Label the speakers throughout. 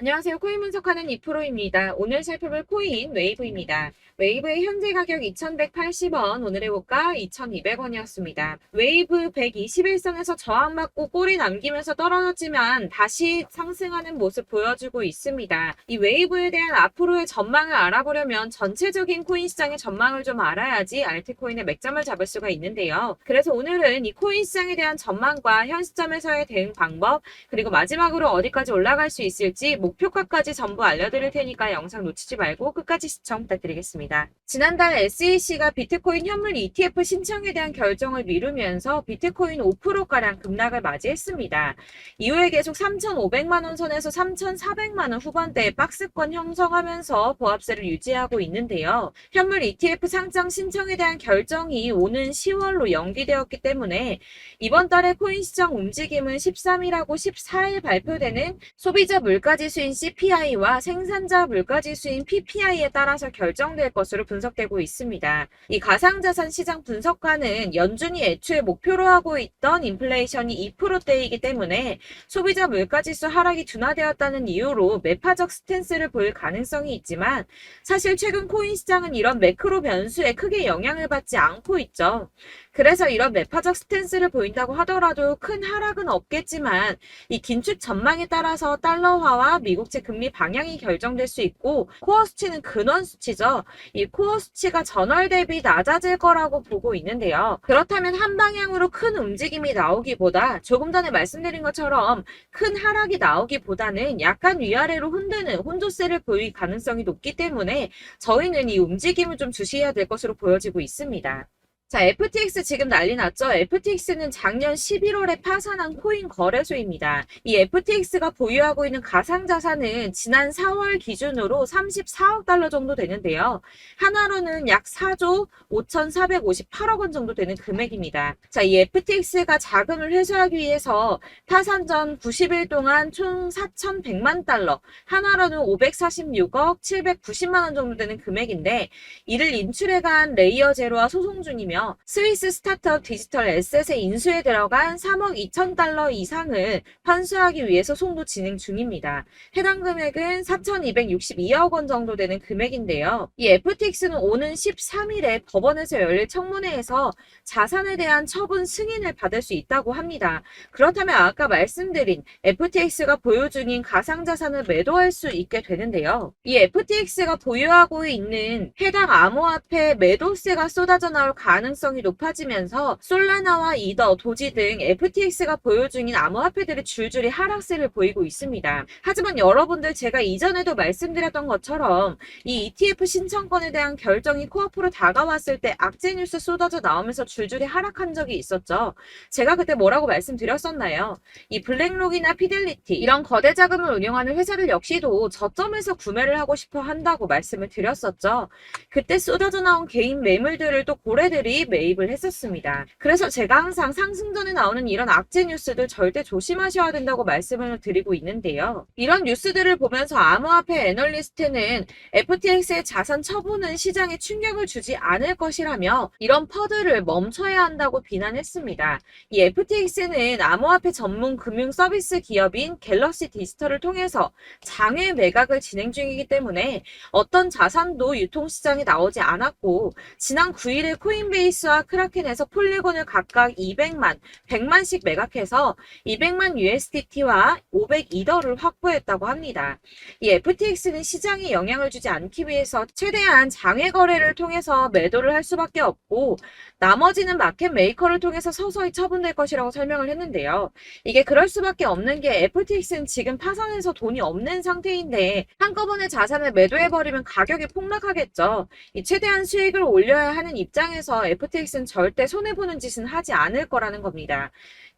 Speaker 1: 안녕하세요. 코인 분석하는 이프로입니다. 오늘 살펴볼 코인 웨이브입니다. 웨이브의 현재 가격 2,180원, 오늘의 고가 2,200원이었습니다. 웨이브 121선에서 저항받고 꼬리 남기면서 떨어졌지만 다시 상승하는 모습 보여주고 있습니다. 이 웨이브에 대한 앞으로의 전망을 알아보려면 전체적인 코인 시장의 전망을 좀 알아야지 알트코인의 맥점을 잡을 수가 있는데요. 그래서 오늘은 이 코인 시장에 대한 전망과 현 시점에서의 대응 방법, 그리고 마지막으로 어디까지 올라갈 수 있을지 목표가까지 전부 알려드릴 테니까 영상 놓치지 말고 끝까지 시청 부탁드리겠습니다. 지난달 SEC가 비트코인 현물 ETF 신청에 대한 결정을 미루면서 비트코인 5%가량 급락을 맞이했습니다. 이후에 계속 3,500만원 선에서 3,400만원 후반대의 박스권 형성하면서 보합세를 유지하고 있는데요. 현물 ETF 상장 신청에 대한 결정이 오는 10월로 연기되었기 때문에 이번 달에 코인 시장 움직임은 13일하고 14일 발표되는 소비자 물가지수인 CPI와 생산자 물가지수인 PPI에 따라서 결정될 것으로 분석되고 있습니다. 이 가상자산 시장 분석가는 연준이 애초에 목표로 하고 있던 인플레이션이 2%대이기 때문에 소비자 물가지수 하락이 둔화되었다는 이유로 매파적 스탠스를 보일 가능성이 있지만 사실 최근 코인 시장은 이런 매크로 변수에 크게 영향을 받지 않고 있죠. 그래서 이런 매파적 스탠스를 보인다고 하더라도 큰 하락은 없겠지만 이 긴축 전망에 따라서 달러화와 미국채 금리 방향이 결정될 수 있고 코어 수치는 근원 수치죠. 이 코어 수치가 전월 대비 낮아질 거라고 보고 있는데요. 그렇다면 한 방향으로 큰 움직임이 나오기보다 조금 전에 말씀드린 것처럼 큰 하락이 나오기보다는 약간 위아래로 흔드는 혼조세를 보일 가능성이 높기 때문에 저희는 이 움직임을 좀 주시해야 될 것으로 보여지고 있습니다. 자, FTX 지금 난리 났죠? FTX는 작년 11월에 파산한 코인 거래소입니다. 이 FTX가 보유하고 있는 가상자산은 지난 4월 기준으로 34억 달러 정도 되는데요. 하나로는 약 4조 5,458억 원 정도 되는 금액입니다. 자, 이 FTX가 자금을 회수하기 위해서 파산 전 90일 동안 총 4,100만 달러, 하나로는 546억 790만 원 정도 되는 금액인데 이를 인출해간 레이어 제로와 소송 중이며 스위스 스타트업 디지털 에셋의 인수에 들어간 3억 2천 달러 이상을 환수하기 위해 소송도 진행 중입니다. 해당 금액은 4,262억 원 정도 되는 금액인데요. 이 FTX는 오는 13일에 법원에서 열릴 청문회에서 자산에 대한 처분 승인을 받을 수 있다고 합니다. 그렇다면 아까 말씀드린 FTX가 보유 중인 가상자산을 매도할 수 있게 되는데요. 이 FTX가 보유하고 있는 해당 암호화폐 매도세가 쏟아져 나올 가능성이 높아지면서 솔라나와 이더, 도지 등 FTX가 보유 중인 암호화폐들이 줄줄이 하락세를 보이고 있습니다. 하지만 여러분들 제가 이전에도 말씀드렸던 것처럼 이 ETF 신청권에 대한 결정이 코앞으로 다가왔을 때 악재 뉴스 쏟아져 나오면서 줄줄이 하락한 적이 있었죠. 제가 그때 뭐라고 말씀드렸었나요? 이 블랙록이나 피델리티 이런 거대 자금을 운영하는 회사들 역시도 저점에서 구매를 하고 싶어 한다고 말씀을 드렸었죠. 그때 쏟아져 나온 개인 매물들을 또 고래들이 매입을 했었습니다. 그래서 제가 항상 상승 전에 나오는 이런 악재 뉴스들 절대 조심하셔야 된다고 말씀을 드리고 있는데요. 이런 뉴스들을 보면서 암호화폐 애널리스트는 FTX의 자산 처분은 시장에 충격을 주지 않을 것이라며 이런 퍼들을 멈춰야 한다고 비난했습니다. 이 FTX는 암호화폐 전문 금융 서비스 기업인 갤럭시 디지털을 통해서 장외 매각을 진행 중이기 때문에 어떤 자산도 유통시장에 나오지 않았고 지난 9일에 코인베이스와 크라켄에서 폴리곤을 각각 200만, 100만씩 매각해서 200만 USDT와 500이더를 확보했다고 합니다. 이 FTX는 시장에 영향을 주지 않기 위해서 최대한 장외 거래를 통해서 매도를 할 수밖에 없고 나머지는 마켓 메이커를 통해서 서서히 처분될 것이라고 설명을 했는데요. 이게 그럴 수밖에 없는 게 FTX는 지금 파산해서 돈이 없는 상태인데 한꺼번에 자산을 매도해버리면 가격이 폭락하겠죠. 이 최대한 수익을 올려야 하는 입장에서 FTX는 절대 손해보는 짓은 하지 않을 거라는 겁니다.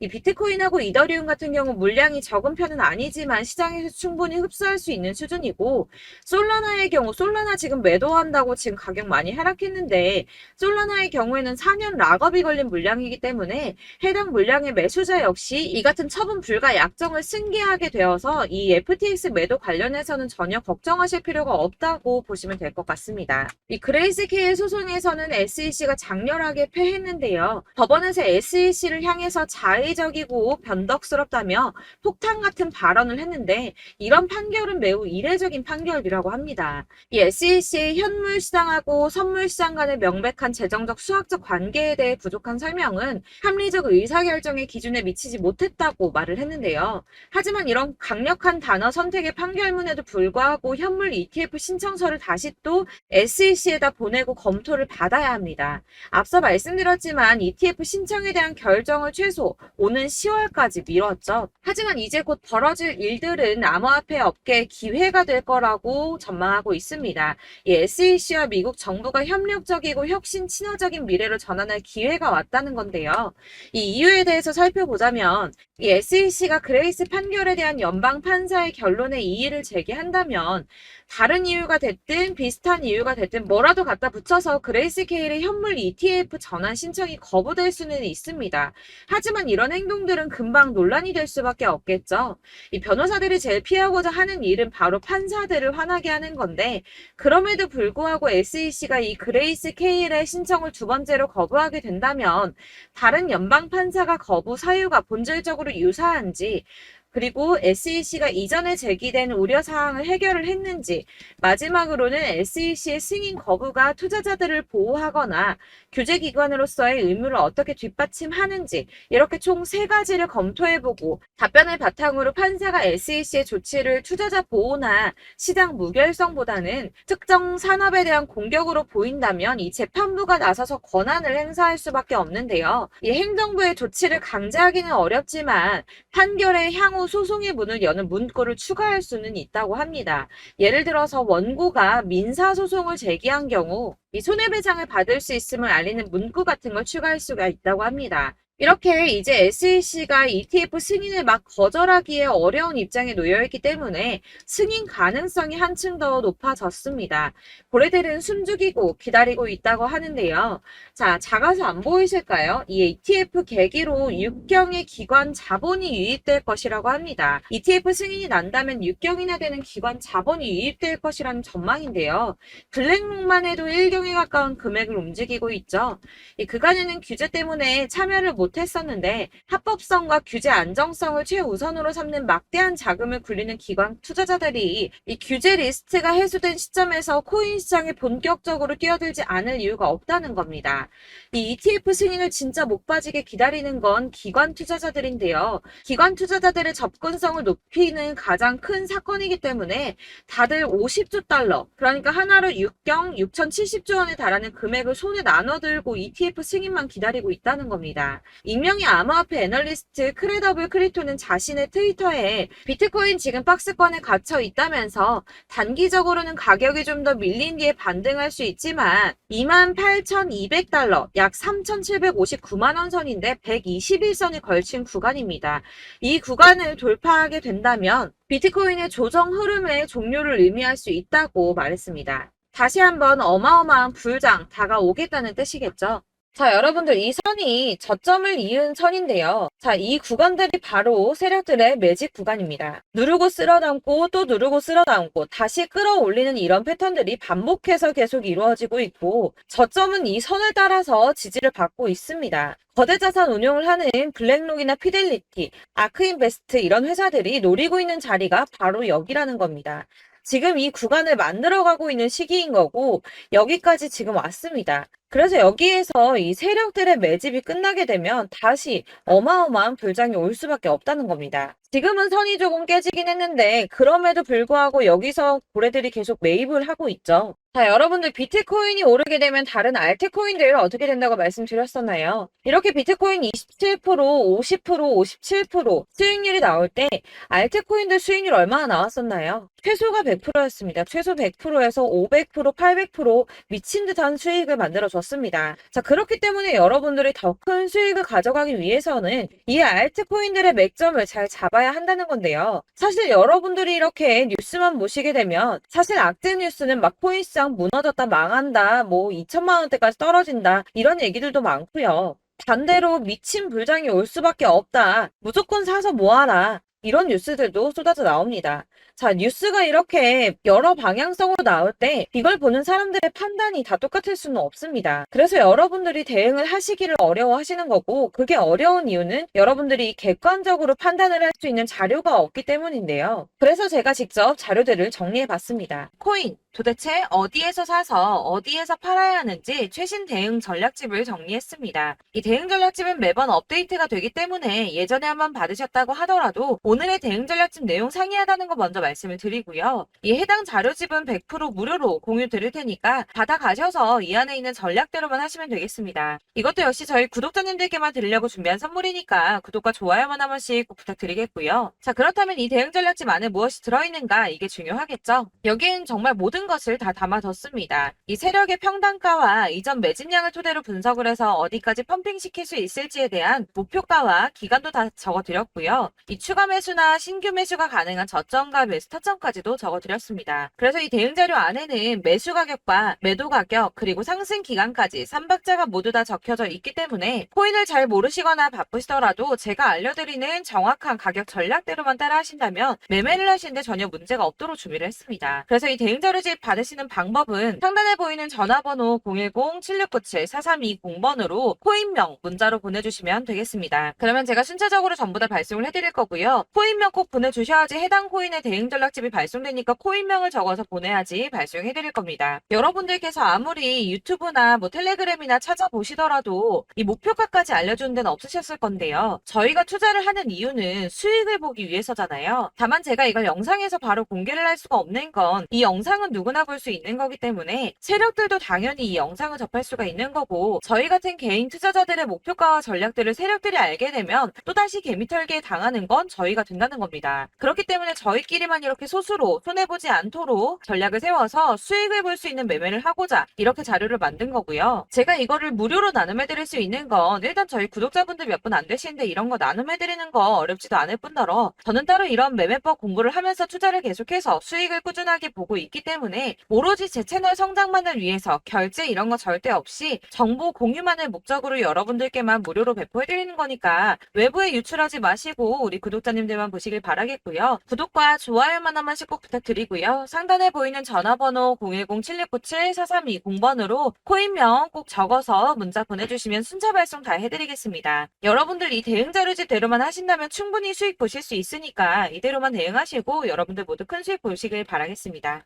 Speaker 1: 이 비트코인하고 이더리움 같은 경우 물량이 적은 편은 아니지만 시장에서 충분히 흡수할 수 있는 수준이고 솔라나의 경우 솔라나 지금 매도한다고 지금 가격 많이 하락했는데 솔라나의 경우에는 4년 락업이 걸린 물량이기 때문에 해당 물량의 매수자 역시 이 같은 처분 불가 약정을 승계하게 되어서 이 FTX 매도 관련해서는 전혀 걱정하실 필요가 없다고 보시면 될 것 같습니다. 이 그레이스케일 소송에서는 SEC가 장렬하게 패했는데요. 법원에서 SEC를 향해서 자의 합리적이고 변덕스럽다며 폭탄 같은 발언을 했는데 이런 판결은 매우 이례적인 판결이라고 합니다. 이 SEC의 현물 시장하고 선물 시장 간의 명백한 재정적 수학적 관계에 대해 부족한 설명은 합리적 의사결정의 기준에 미치지 못했다고 말을 했는데요. 하지만 이런 강력한 단어 선택의 판결문에도 불구하고 현물 ETF 신청서를 다시 또 SEC에다 보내고 검토를 받아야 합니다. 앞서 말씀드렸지만 ETF 신청에 대한 결정을 최소 오는 10월까지 미뤘죠. 하지만 이제 곧 벌어질 일들은 암호화폐 업계의 기회가 될 거라고 전망하고 있습니다. 이 SEC와 미국 정부가 협력적이고 혁신 친화적인 미래로 전환할 기회가 왔다는 건데요. 이 이유에 대해서 살펴보자면 이 SEC가 그레이스 판결에 대한 연방 판사의 결론에 이의를 제기한다면 다른 이유가 됐든 비슷한 이유가 됐든 뭐라도 갖다 붙여서 그레이스 케일의 현물 ETF 전환 신청이 거부될 수는 있습니다. 하지만 이런 행동들은 금방 논란이 될 수밖에 없겠죠. 이 변호사들이 제일 피하고자 하는 일은 바로 판사들을 화나게 하는 건데 그럼에도 불구하고 SEC가 이 그레이스 케일의 신청을 두 번째로 거부하게 된다면 다른 연방 판사가 거부 사유가 본질적으로 유사한지 그리고 SEC가 이전에 제기된 우려사항을 해결을 했는지 마지막으로는 SEC의 승인 거부가 투자자들을 보호하거나 규제기관으로서의 의무를 어떻게 뒷받침하는지 이렇게 총 3가지를 검토해보고 답변을 바탕으로 판사가 SEC의 조치를 투자자 보호나 시장 무결성보다는 특정 산업에 대한 공격으로 보인다면 이 재판부가 나서서 권한을 행사할 수밖에 없는데요. 이 행정부의 조치를 강제하기는 어렵지만 판결의 향후 소송의 문을 여는 문구를 추가할 수는 있다고 합니다. 예를 들어서 원고가 민사소송을 제기한 경우 이 손해배상을 받을 수 있음을 알리는 문구 같은 걸 추가할 수가 있다고 합니다. 이렇게 이제 SEC가 ETF 승인을 막 거절하기에 어려운 입장에 놓여있기 때문에 승인 가능성이 한층 더 높아졌습니다. 고래들은 숨죽이고 기다리고 있다고 하는데요. 자, 작아서 안 보이실까요? 이 ETF 계기로 육경의 기관 자본이 유입될 것이라고 합니다. ETF 승인이 난다면 6경이나 되는 기관 자본이 유입될 것이라는 전망인데요. 블랙록만 해도 1경에 가까운 금액을 움직이고 있죠. 이 그간에는 규제 때문에 참여를 못했었는데 합법성과 규제 안정성을 최우선으로 삼는 막대한 자금을 굴리는 기관 투자자들이 이 규제 리스트가 해소된 시점에서 코인 시장에 본격적으로 뛰어들지 않을 이유가 없다는 겁니다. 이 ETF 승인을 진짜 목 빠지게 기다리는 건 기관 투자자들인데요. 기관 투자자들의 접근성을 높이는 가장 큰 사건이기 때문에 다들 50조 달러, 그러니까 하나로 6경 6,070조 원에 달하는 금액을 손에 나눠들고 ETF 승인만 기다리고 있다는 겁니다. 익명의 암호화폐 애널리스트 크레더블 크리토는 자신의 트위터에 비트코인 지금 박스권에 갇혀 있다면서 단기적으로는 가격이 좀 더 밀린 뒤에 반등할 수 있지만 28,200달러, 약 3,759만 원 선인데 121선이 걸친 구간입니다. 이 구간을 돌파하게 된다면 비트코인의 조정 흐름의 종료를 의미할 수 있다고 말했습니다. 다시 한번 어마어마한 불장 다가오겠다는 뜻이겠죠. 자, 여러분들 이 선이 저점을 이은 선인데요. 자, 이 구간들이 바로 세력들의 매직 구간입니다. 누르고 쓸어담고 또 누르고 쓸어담고 다시 끌어올리는 이런 패턴들이 반복해서 계속 이루어지고 있고 저점은 이 선을 따라서 지지를 받고 있습니다. 거대 자산 운용을 하는 블랙록이나 피델리티, 아크인베스트 이런 회사들이 노리고 있는 자리가 바로 여기라는 겁니다. 지금 이 구간을 만들어가고 있는 시기인 거고 여기까지 지금 왔습니다. 그래서 여기에서 이 세력들의 매집이 끝나게 되면 다시 어마어마한 불장이 올 수밖에 없다는 겁니다. 지금은 선이 조금 깨지긴 했는데 그럼에도 불구하고 여기서 고래들이 계속 매입을 하고 있죠. 자, 여러분들 비트코인이 오르게 되면 다른 알트코인들 어떻게 된다고 말씀드렸었나요? 이렇게 비트코인 27%, 50%, 57% 수익률이 나올 때 알트코인들 수익률 얼마나 나왔었나요? 최소가 100%였습니다. 최소 100%에서 500%, 800% 미친 듯한 수익을 만들어줬습니다. 자, 그렇기 때문에 여러분들이 더 큰 수익을 가져가기 위해서는 이 알트코인들의 맥점을 잘 잡아야 한다는 건데요. 사실 여러분들이 이렇게 뉴스만 보시게 되면 사실 악재 뉴스는 막 코인 시장 무너졌다, 망한다, 뭐 2천만 원대까지 떨어진다 이런 얘기들도 많고요. 반대로 미친 불장이 올 수밖에 없다. 무조건 사서 모아라. 이런 뉴스들도 쏟아져 나옵니다. 자, 뉴스가 이렇게 여러 방향성으로 나올 때 이걸 보는 사람들의 판단이 다 똑같을 수는 없습니다. 그래서 여러분들이 대응을 하시기를 어려워하시는 거고, 그게 어려운 이유는 여러분들이 객관적으로 판단을 할 수 있는 자료가 없기 때문인데요. 그래서 제가 직접 자료들을 정리해 봤습니다. 코인, 도대체 어디에서 사서 어디에서 팔아야 하는지 최신 대응 전략집을 정리했습니다. 이 대응 전략집은 매번 업데이트가 되기 때문에 예전에 한번 받으셨다고 하더라도 오늘의 대응 전략집 내용 상이하다는 거 먼저 말씀을 드리고요. 이 해당 자료집은 100% 무료로 공유 드릴 테니까 받아가셔서 이 안에 있는 전략대로만 하시면 되겠습니다. 이것도 역시 저희 구독자님들께만 드리려고 준비한 선물이니까 구독과 좋아요만 한 번씩 꼭 부탁드리겠고요. 자, 그렇다면 이 대응 전략집 안에 무엇이 들어있는가, 이게 중요하겠죠? 여기엔 정말 모든 것을 다 담아뒀습니다. 이 세력의 평단가와 이전 매집량을 토대로 분석을 해서 어디까지 펌핑시킬 수 있을지에 대한 목표가와 기간도 다 적어드렸고요. 이 추가 매수나 신규 매수가 가능한 저점과 매수 타점까지도 적어드렸습니다. 그래서 이 대응 자료 안에는 매수 가격과 매도 가격, 그리고 상승 기간까지 3박자가 모두 다 적혀져 있기 때문에 코인을 잘 모르시거나 바쁘시더라도 제가 알려드리는 정확한 가격 전략대로만 따라 하신다면 매매를 하시는데 전혀 문제가 없도록 준비를 했습니다. 그래서 이 대응 자료집 받으시는 방법은 상단에 보이는 전화번호 010-7697-4320번으로 코인명 문자로 보내주시면 되겠습니다. 그러면 제가 순차적으로 전부 다 발송을 해드릴 거고요. 코인명 꼭 보내주셔야지 해당 코인의 대응 전략집이 발송되니까 코인명을 적어서 보내야지 발송해드릴 겁니다. 여러분들께서 아무리 유튜브나 텔레그램이나 찾아보시더라도 이 목표가까지 알려주는 데는 없으셨을 건데요. 저희가 투자를 하는 이유는 수익을 보기 위해서잖아요. 다만 제가 이걸 영상에서 바로 공개를 할 수가 없는 건 이 영상은 누구나 볼 수 있는 거기 때문에 세력들도 당연히 이 영상을 접할 수가 있는 거고, 저희 같은 개인 투자자들의 목표가와 전략들을 세력들이 알게 되면 또다시 개미털기에 당하는 건 저희가 된다는 겁니다. 그렇기 때문에 저희끼리만 이렇게 소수로 손해보지 않도록 전략을 세워서 수익을 볼 수 있는 매매를 하고자 이렇게 자료를 만든 거고요. 제가 이거를 무료로 나눔해드릴 수 있는 건 일단 저희 구독자분들 몇 분 안 되시는데 이런 거 나눔해드리는 거 어렵지도 않을 뿐더러 저는 따로 이런 매매법 공부를 하면서 투자를 계속해서 수익을 꾸준하게 보고 있기 때문에 오로지 제 채널 성장만을 위해서 결제 이런 거 절대 없이 정보 공유만을 목적으로 여러분들께만 무료로 배포해드리는 거니까 외부에 유출하지 마시고 우리 구독자님들만 보시길 바라겠고요. 구독과 좋아요만 한 번씩 꼭 부탁드리고요. 상단에 보이는 전화번호 010-7697-4320번으로 코인명 꼭 적어서 문자 보내주시면 순차 발송 다 해드리겠습니다. 여러분들 이 대응 자료집대로만 하신다면 충분히 수익 보실 수 있으니까 이대로만 대응하시고 여러분들 모두 큰 수익 보시길 바라겠습니다.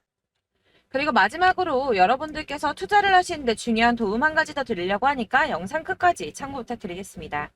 Speaker 1: 그리고 마지막으로 여러분들께서 투자를 하시는데 중요한 도움 한 가지 더 드리려고 하니까 영상 끝까지 참고 부탁드리겠습니다.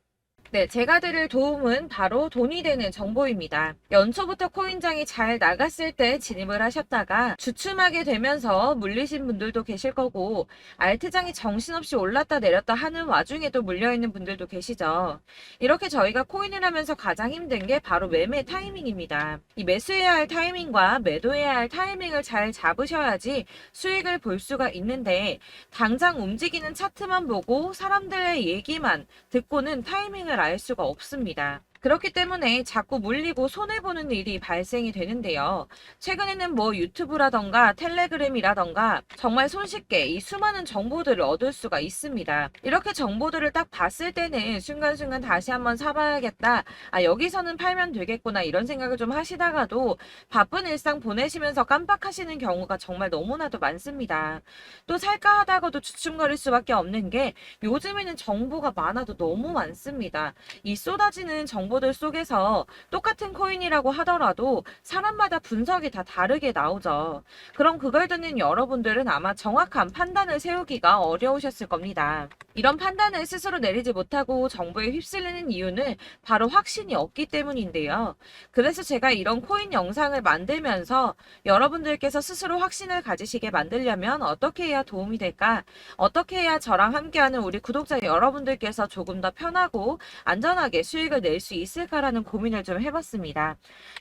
Speaker 1: 네, 제가 드릴 도움은 바로 돈이 되는 정보입니다. 연초부터 코인장이 잘 나갔을 때 진입을 하셨다가 주춤하게 되면서 물리신 분들도 계실 거고, 알트장이 정신없이 올랐다 내렸다 하는 와중에도 물려있는 분들도 계시죠. 이렇게 저희가 코인을 하면서 가장 힘든 게 바로 매매 타이밍입니다. 이 매수해야 할 타이밍과 매도해야 할 타이밍을 잘 잡으셔야지 수익을 볼 수가 있는데, 당장 움직이는 차트만 보고 사람들의 얘기만 듣고는 타이밍을 알 수가 없습니다. 그렇기 때문에 자꾸 물리고 손해보는 일이 발생이 되는데요. 최근에는 유튜브라던가 텔레그램이라던가 정말 손쉽게 이 수많은 정보들을 얻을 수가 있습니다. 이렇게 정보들을 딱 봤을 때는 순간순간 다시 한번 사봐야겠다, 여기서는 팔면 되겠구나, 이런 생각을 좀 하시다가도 바쁜 일상 보내시면서 깜빡하시는 경우가 정말 너무나도 많습니다. 또 살까 하다가도 주춤거릴 수밖에 없는 게 요즘에는 정보가 많아도 너무 많습니다. 이 쏟아지는 정보들 속에서 똑같은 코인이라고 하더라도 사람마다 분석이 다 다르게 나오죠. 그럼 그걸 듣는 여러분들은 아마 정확한 판단을 세우기가 어려우셨을 겁니다. 이런 판단을 스스로 내리지 못하고 정보에 휩쓸리는 이유는 바로 확신이 없기 때문인데요. 그래서 제가 이런 코인 영상을 만들면서 여러분들께서 스스로 확신을 가지시게 만들려면 어떻게 해야 도움이 될까? 어떻게 해야 저랑 함께하는 우리 구독자 여러분들께서 조금 더 편하고 안전하게 수익을 낼 수 있을까라는 고민을 좀 해봤습니다.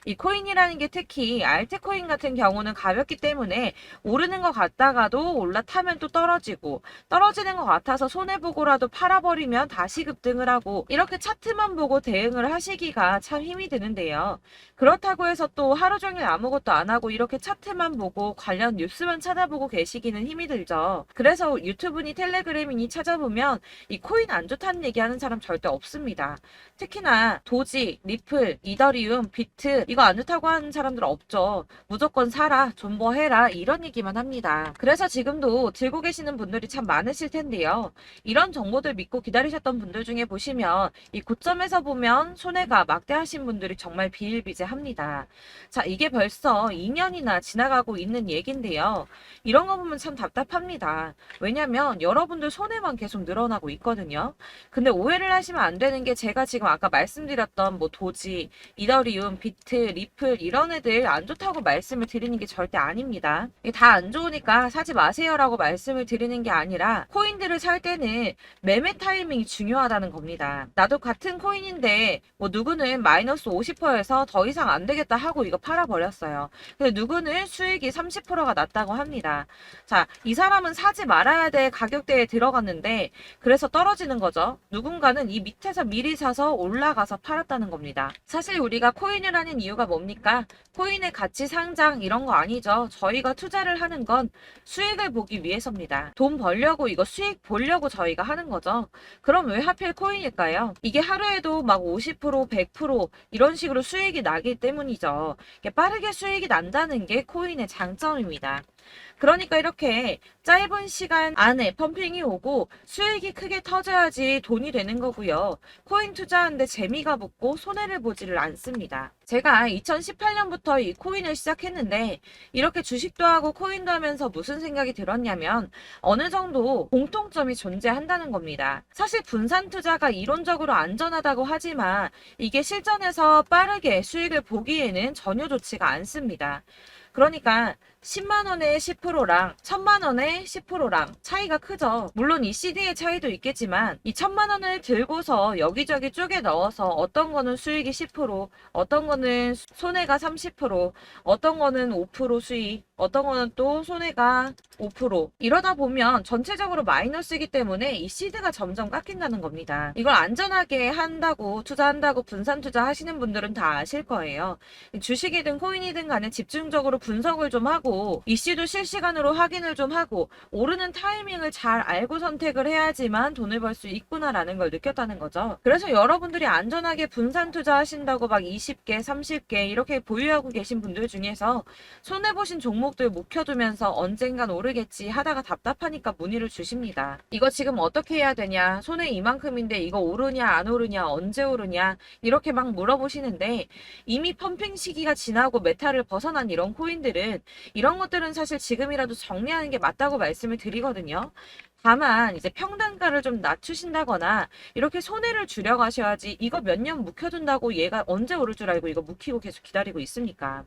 Speaker 1: 이 코인이라는 게 특히 알트코인 같은 경우는 가볍기 때문에 오르는 것 같다가도 올라타면 또 떨어지고, 떨어지는 것 같아서 손해보고 보고라도 팔아버리면 다시 급등을 하고 이렇게 차트만 보고 대응을 하시기가 참 힘이 드는데요. 그렇다고 해서 또 하루 종일 아무것도 안 하고 이렇게 차트만 보고 관련 뉴스만 찾아보고 계시기는 힘이 들죠. 그래서 유튜브니 텔레그램이니 찾아보면 이 코인 안 좋다는 얘기하는 사람 절대 없습니다. 특히나 도지, 리플, 이더리움, 비트 이거 안 좋다고 하는 사람들 없죠. 무조건 사라, 존버해라 이런 얘기만 합니다. 그래서 지금도 들고 계시는 분들이 참 많으실 텐데요. 이런 정보들 믿고 기다리셨던 분들 중에 보시면 이 고점에서 보면 손해가 막대하신 분들이 정말 비일비재합니다. 자, 이게 벌써 2년이나 지나가고 있는 얘긴데요. 이런 거 보면 참 답답합니다. 왜냐면 여러분들 손해만 계속 늘어나고 있거든요. 근데 오해를 하시면 안 되는 게 제가 지금 아까 말씀드렸던 뭐 도지, 이더리움, 비트, 리플 이런 애들 안 좋다고 말씀을 드리는 게 절대 아닙니다. 다 안 좋으니까 사지 마세요라고 말씀을 드리는 게 아니라 코인들을 살 때는 매매 타이밍이 중요하다는 겁니다. 나도 같은 코인인데 뭐 누구는 마이너스 50%에서 더 이상 안 되겠다 하고 이거 팔아버렸어요. 근데 누구는 수익이 30%가 났다고 합니다. 자, 이 사람은 사지 말아야 될 가격대에 들어갔는데 그래서 떨어지는 거죠. 누군가는 이 밑에서 미리 사서 올라가서 팔았다는 겁니다. 사실 우리가 코인을 하는 이유가 뭡니까? 코인의 가치 상장 이런 거 아니죠. 저희가 투자를 하는 건 수익을 보기 위해서입니다. 돈 벌려고 이거 수익 보려고 저희가 하는 거죠. 그럼 왜 하필 코인일까요? 이게 하루에도 막 50%, 100% 이런 식으로 수익이 나기 때문이죠. 빠르게 수익이 난다는 게 코인의 장점입니다. 그러니까 이렇게 짧은 시간 안에 펌핑이 오고 수익이 크게 터져야지 돈이 되는 거고요. 코인 투자하는데 재미가 붙고 손해를 보지를 않습니다. 제가 2018년부터 이 코인을 시작했는데 이렇게 주식도 하고 코인도 하면서 무슨 생각이 들었냐면 어느 정도 공통점이 존재한다는 겁니다. 사실 분산 투자가 이론적으로 안전하다고 하지만 이게 실전에서 빠르게 수익을 보기에는 전혀 좋지가 않습니다. 그러니까 10만원에 10%랑 1000만원에 10%랑 차이가 크죠. 물론 이 CD의 차이도 있겠지만 이 1000만원을 들고서 여기저기 쪼개 넣어서 어떤 거는 수익이 10%, 어떤 거는 손해가 30%, 어떤 거는 5% 수익, 어떤 거는 또 손해가 5% 이러다 보면 전체적으로 마이너스이기 때문에 이 시드가 점점 깎인다는 겁니다. 이걸 안전하게 한다고 투자한다고 분산 투자하시는 분들은 다 아실 거예요. 주식이든 코인이든 간에 집중적으로 분석을 좀 하고 이슈도 실시간으로 확인을 좀 하고 오르는 타이밍을 잘 알고 선택을 해야지만 돈을 벌 수 있구나라는 걸 느꼈다는 거죠. 그래서 여러분들이 안전하게 분산 투자하신다고 막 20개, 30개 이렇게 보유하고 계신 분들 중에서 손해보신 종목들 묵혀두면서 언젠간 오르겠지 하다가 답답하니까 문의를 주십니다. 이거 지금 어떻게 해야 되냐? 손해 이만큼인데 이거 오르냐 안 오르냐 언제 오르냐 이렇게 막 물어보시는데 이미 펌핑 시기가 지나고 메타를 벗어난 이런 코인들은 이런 것들은 사실 지금이라도 정리하는 게 맞다고 말씀을 드리거든요. 다만 이제 평단가를 좀 낮추신다거나 이렇게 손해를 줄여가셔야지 이거 몇 년 묵혀둔다고 얘가 언제 오를 줄 알고 이거 묵히고 계속 기다리고 있습니까?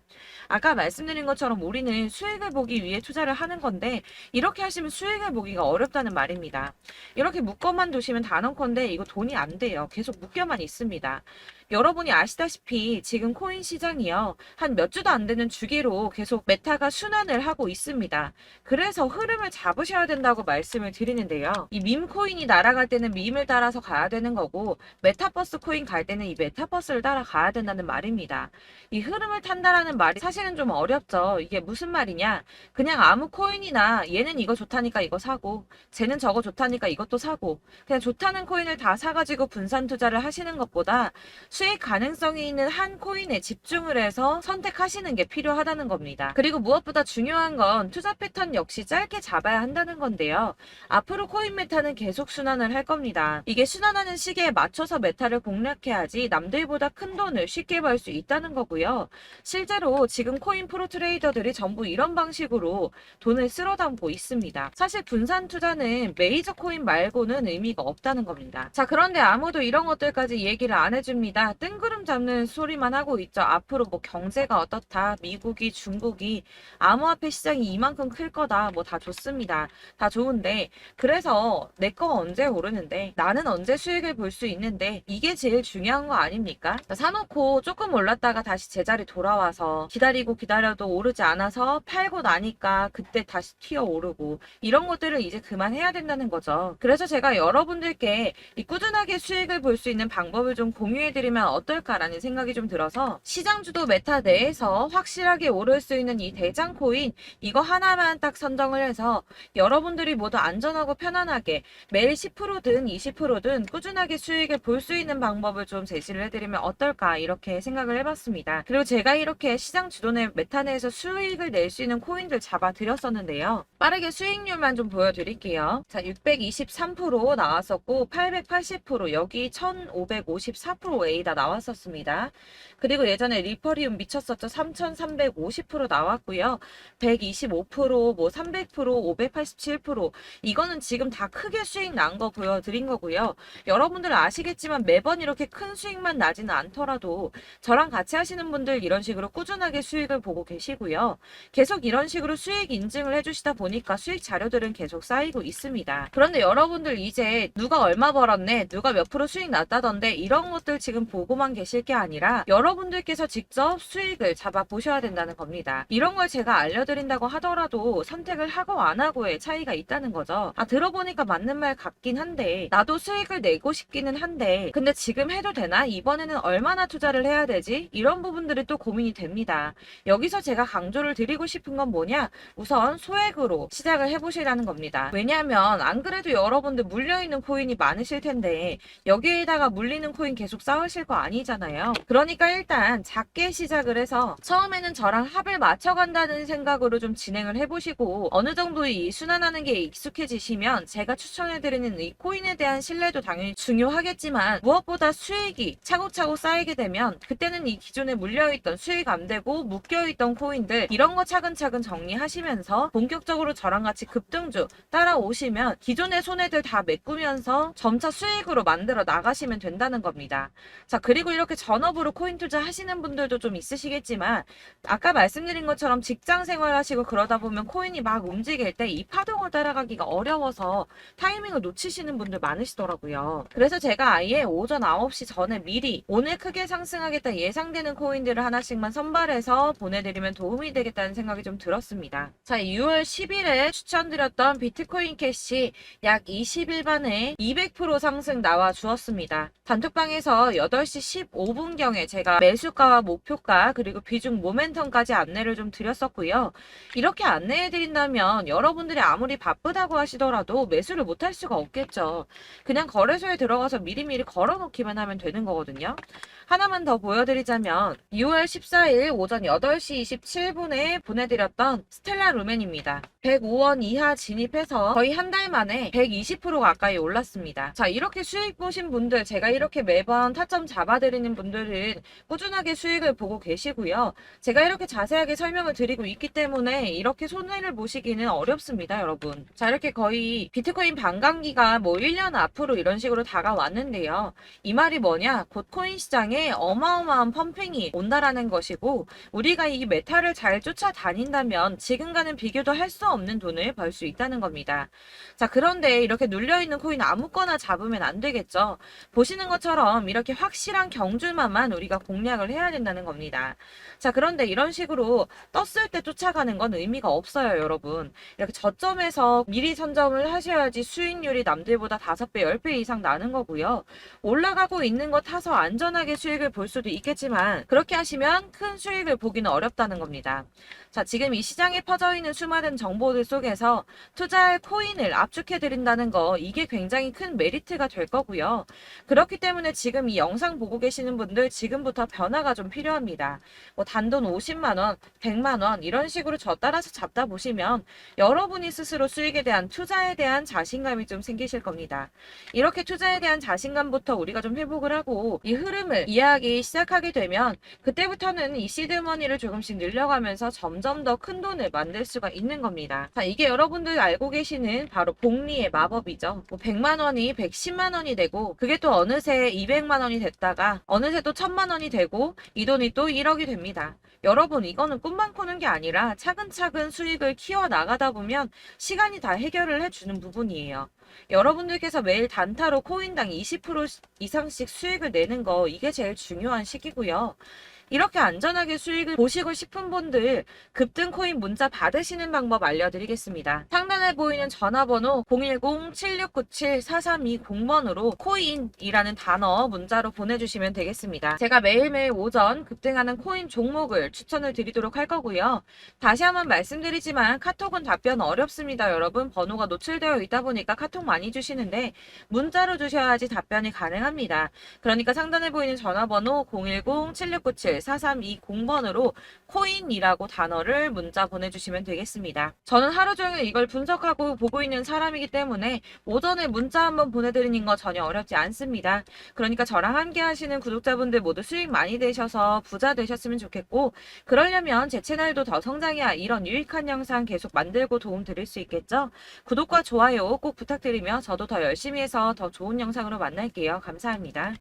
Speaker 1: 아까 말씀드린 것처럼 우리는 수익을 보기 위해 투자를 하는 건데 이렇게 하시면 수익을 보기가 어렵다는 말입니다. 이렇게 묶어만 두시면 단언컨대 이거 돈이 안 돼요. 계속 묶여만 있습니다. 여러분이 아시다시피 지금 코인 시장이요. 한 몇 주도 안 되는 주기로 계속 메타가 순환을 하고 있습니다. 그래서 흐름을 잡으셔야 된다고 말씀을 드리는데요. 이 밈 코인이 날아갈 때는 밈을 따라서 가야 되는 거고 메타버스 코인 갈 때는 이 메타버스를 따라가야 된다는 말입니다. 이 흐름을 탄다라는 말이 사실은 좀 어렵죠. 이게 무슨 말이냐? 그냥 아무 코인이나 얘는 이거 좋다니까 이거 사고 쟤는 저거 좋다니까 이것도 사고 그냥 좋다는 코인을 다 사가지고 분산 투자를 하시는 것보다 수익 가능성이 있는 한 코인에 집중을 해서 선택하시는 게 필요하다는 겁니다. 그리고 무엇보다 중요한 건 투자 패턴 역시 짧게 잡아야 한다는 건데요. 앞으로 코인 메타는 계속 순환을 할 겁니다. 이게 순환하는 시기에 맞춰서 메타를 공략해야지 남들보다 큰 돈을 쉽게 벌 수 있다는 거고요. 실제로 지금 코인 프로 트레이더들이 전부 이런 방식으로 돈을 쓸어 담고 있습니다. 사실 분산 투자는 메이저 코인 말고는 의미가 없다는 겁니다. 자, 그런데 아무도 이런 것들까지 얘기를 안 해줍니다. 뜬구름 잡는 소리만 하고 있죠. 앞으로 뭐 경제가 어떻다, 미국이, 중국이, 암호화폐 시장이 이만큼 클 거다, 뭐 다 좋습니다. 다 좋은데 그래서 내 거 언제 오르는데 나는 언제 수익을 볼 수 있는데 이게 제일 중요한 거 아닙니까? 사놓고 조금 올랐다가 다시 제자리 돌아와서 기다리고 기다려도 오르지 않아서 팔고 나니까 그때 다시 튀어 오르고 이런 것들을 이제 그만해야 된다는 거죠. 그래서 제가 여러분들께 이 꾸준하게 수익을 볼 수 있는 방법을 좀 공유해드리면 어떨까라는 생각이 좀 들어서 시장주도 메타 내에서 확실하게 오를 수 있는 이 대장 코인 이거 하나만 딱 선정을 해서 여러분들이 모두 안전하고 편안하게 매일 10%든 20%든 꾸준하게 수익을 볼 수 있는 방법을 좀 제시를 해드리면 어떨까 이렇게 생각을 해봤습니다. 그리고 제가 이렇게 시장 주도내 메타 내에서 수익을 낼 수 있는 코인들 잡아드렸었는데요. 빠르게 수익률만 좀 보여드릴게요. 자, 623% 나왔었고 880% 여기 1554%A다 나왔었습니다. 그리고 예전에 리퍼리움 미쳤었죠. 3350% 나왔고요. 125%, 뭐 300%, 587% 이거는 지금 다 크게 수익 난 거 보여드린 거고요. 여러분들 아시겠지만 매번 이렇게 큰 수익만 나지는 않더라도 저랑 같이 하시는 분들 이런 식으로 꾸준하게 수익을 보고 계시고요. 계속 이런 식으로 수익 인증을 해주시다 보니까 수익 자료들은 계속 쌓이고 있습니다. 그런데 여러분들 이제 누가 얼마 벌었네, 누가 몇 프로 수익 났다던데 이런 것들 지금 보고만 계실 게 아니라 여러분들께서 직접 수익을 잡아 보셔야 된다는 겁니다. 이런 걸 제가 알려드린다고 하더라도 선택을 하고 안 하고의 차이가 있다는 거죠. 들어보니까 맞는 말 같긴 한데 나도 수익을 내고 싶기는 한데 근데 지금 해도 되나? 이번에는 얼마나 투자를 해야 되지? 이런 부분들이 또 고민이 됩니다. 여기서 제가 강조를 드리고 싶은 건 뭐냐? 우선 소액으로 시작을 해보시라는 겁니다. 왜냐하면 안 그래도 여러분들 물려있는 코인이 많으실 텐데 여기에다가 물리는 코인 계속 쌓으실 거 아니잖아요. 그러니까 일단 작게 시작을 해서 처음에는 저랑 합을 맞춰간다는 생각으로 좀 진행을 해보시고 어느 정도 이 순환하는 게 익숙해지시면 제가 추천해드리는 이 코인에 대한 신뢰도 당연히 중요하겠지만 무엇보다 수익이 차곡차곡 쌓이게 되면 그때는 이 기존에 물려있던 수익 안 되고 묶여있던 코인들 이런 거 차근차근 정리하시면서 본격적으로 저랑 같이 급등주 따라오시면 기존의 손해들 다 메꾸면서 점차 수익으로 만들어 나가시면 된다는 겁니다. 자, 그리고 이렇게 전업으로 코인 투자 하시는 분들도 좀 있으시겠지만 아까 말씀드린 것처럼 직장 생활하시고 그러다 보면 코인이 막 움직일 때 이 파동을 따라가기가 어려워서 타이밍을 놓치시는 분들 많으시더라고요. 그래서 제가 아예 오전 9시 전에 미리 오늘 크게 상승하겠다 예상되는 코인들을 하나씩만 선발해서 보내드리면 도움이 되겠다는 생각이 좀 들었습니다. 자, 6월 10일에 추천드렸던 비트코인 캐시 약 20일 만에 200% 상승 나와 주었습니다. 단톡방에서 8시 15분경에 제가 매수가와 목표가 그리고 비중 모멘텀까지 안내를 좀 드렸었고요. 이렇게 안내해드린다면 여러분들이 아무리 바쁘다고 하시더라도 매수를 못할 수가 없겠죠. 그냥 거래소에 들어가서 미리미리 걸어놓기만 하면 되는 거거든요. 하나만 더 보여드리자면 6월 14일 오전 8시 27분에 보내드렸던 스텔라 루멘입니다. 105원 이하 진입해서 거의 한 달 만에 120% 가까이 올랐습니다. 자, 이렇게 수익 보신 분들 제가 이렇게 매번 타점 잡아드리는 분들은 꾸준하게 수익을 보고 계시고요. 제가 이렇게 자세하게 설명을 드리고 있기 때문에 이렇게 손해를 보시기는 어렵습니다, 여러분. 자, 이렇게 거의 비트코인 반감기가 뭐 1년 앞으로 이런 식으로 다가왔는데요. 이 말이 뭐냐? 곧 코인 시장에 어마어마한 펌핑이 온다라는 것이고 우리가 이 메타를 잘 쫓아다닌다면 지금과는 비교도 할 수 없는 돈을 벌 수 있다는 겁니다. 자, 그런데 이렇게 눌려있는 코인 아무거나 잡으면 안 되겠죠. 보시는 것처럼 이렇게 확실한 경주만만 우리가 공략을 해야 된다는 겁니다. 자, 그런데 이런 식으로 떴을 때 쫓아가는 건 의미가 없어요, 여러분. 이렇게 저점에서 미리 선점을 하셔야지 수익률이 남들보다 5배, 10배 이상 나는 거고요. 올라가고 있는 거 타서 안전하게 수익을 볼 수도 있겠지만 그렇게 하시면 큰 수익을 보기는 어렵다는 겁니다. 자, 지금 이 시장에 퍼져 있는 수많은 정보들 속에서 투자할 코인을 압축해드린다는 거 이게 굉장히 큰 메리트가 될 거고요. 그렇기 때문에 지금 이 영상 보고 계시는 분들 지금부터 변화가 좀 필요합니다. 뭐 단돈 50만원, 100만원 이런 식으로 저 따라서 잡다 보시면 여러분이 스스로 수익에 대한 투자에 대한 자신감이 좀 생기실 겁니다. 이렇게 투자에 대한 자신감부터 우리가 좀 회복을 하고 이 흐름을 이해하기 시작하게 되면 그때부터는 이 시드머니를 조금씩 늘려가면서 점점 더 큰 돈을 만들 수가 있는 겁니다. 있습니다. 자, 이게 여러분들 알고 계시는 바로 복리의 마법이죠. 뭐 100만 원이 110만 원이 되고 그게 또 어느새 200만 원이 됐다가 어느새 또 1000만 원이 되고 이 돈이 또 1억이 됩니다. 여러분, 이거는 꿈만 꾸는 게 아니라 차근차근 수익을 키워 나가다 보면 시간이 다 해결을 해주는 부분이에요. 여러분들께서 매일 단타로 코인당 20% 이상씩 수익을 내는 거, 이게 제일 중요한 시기고요. 이렇게 안전하게 수익을 보시고 싶은 분들 급등 코인 문자 받으시는 방법 알려드리겠습니다. 상단에 보이는 전화번호 010-7697-4320번으로 코인이라는 단어 문자로 보내주시면 되겠습니다. 제가 매일매일 오전 급등하는 코인 종목을 추천을 드리도록 할 거고요. 다시 한번 말씀드리지만 카톡은 답변 어렵습니다. 여러분, 번호가 노출되어 있다 보니까 카톡 많이 주시는데 문자로 주셔야지 답변이 가능합니다. 그러니까 상단에 보이는 전화번호 010-7697-4320번으로 코인이라고 단어를 문자 보내주시면 되겠습니다. 저는 하루 종일 이걸 분석하고 보고 있는 사람이기 때문에 오전에 문자 한번 보내드리는 거 전혀 어렵지 않습니다. 그러니까 저랑 함께 하시는 구독자분들 모두 수익 많이 되셔서 부자 되셨으면 좋겠고, 그러려면 제 채널도 더 성장해야 이런 유익한 영상 계속 만들고 도움 드릴 수 있겠죠? 구독과 좋아요 꼭 부탁드리며 저도 더 열심히 해서 더 좋은 영상으로 만날게요. 감사합니다.